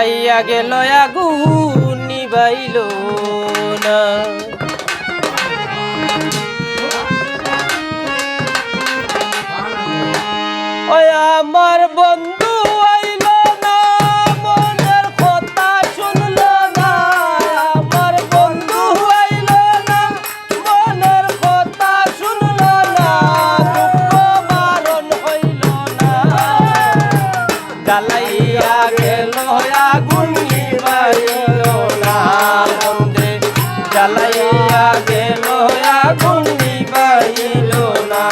আইয়া গেল আগুন নিবাইল না। ওই আমার বন্ধু আইল না, মনের কথা শুনল না। আমার বন্ধু আইল না, মনের কথা শুনল না। দুঃখ বারণ হইল না, জ্বালাইয়া গেল আগুন নিবাইল না। বন্ধে জ্বালাইয়া গেল আগুন নিবাইল না।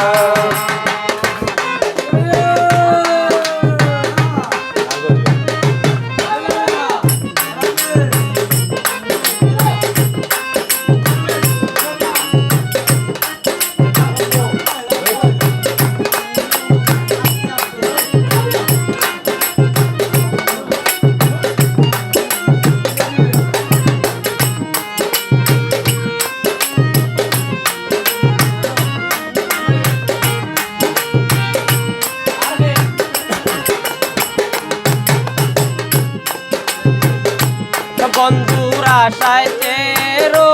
বন্ধুর আশায় তেরো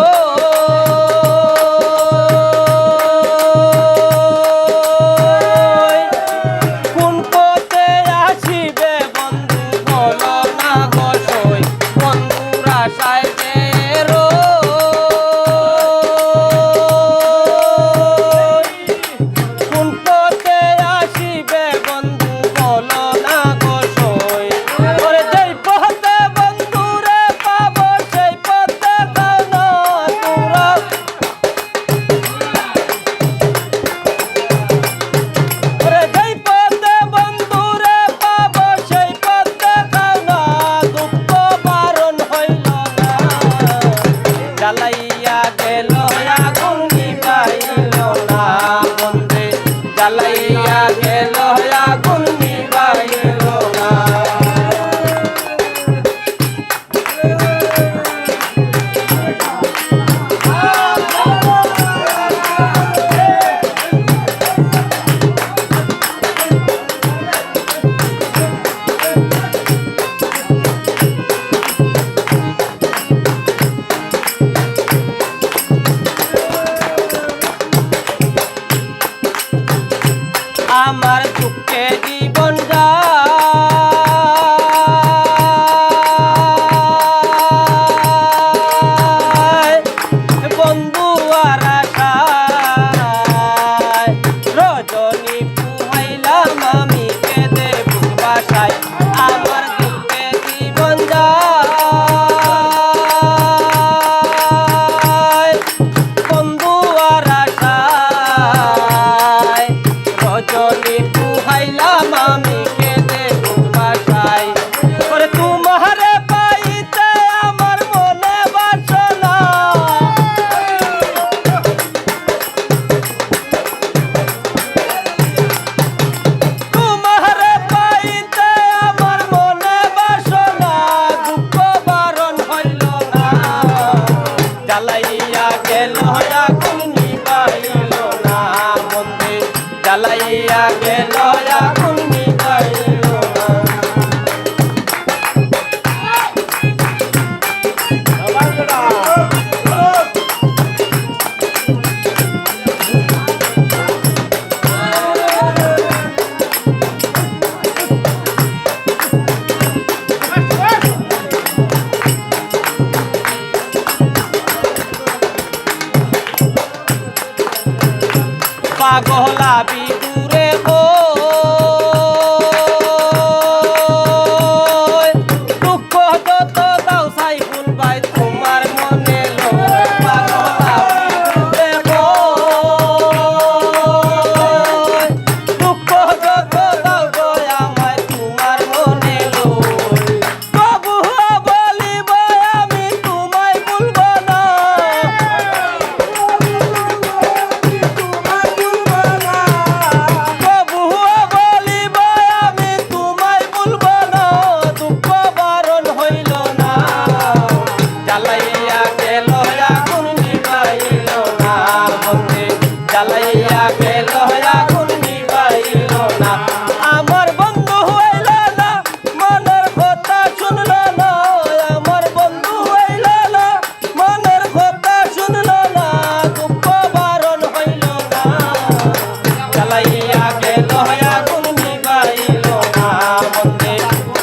কোন পথে আসিবে বন্ধু বলো না গসই। বন্ধুর আশায় তেরো কোন পথে আসিবে বন্ধু বলো না গসই। ওরে যেই পথে বন্ধুরে পাবো সেই পথে দাও না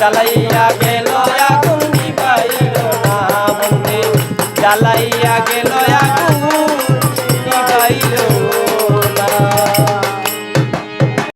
জ্বালাইয়া গেল আগুন নিবাইল না বন্ধে জ্বালাইয়া গেল আগুন নিবাইল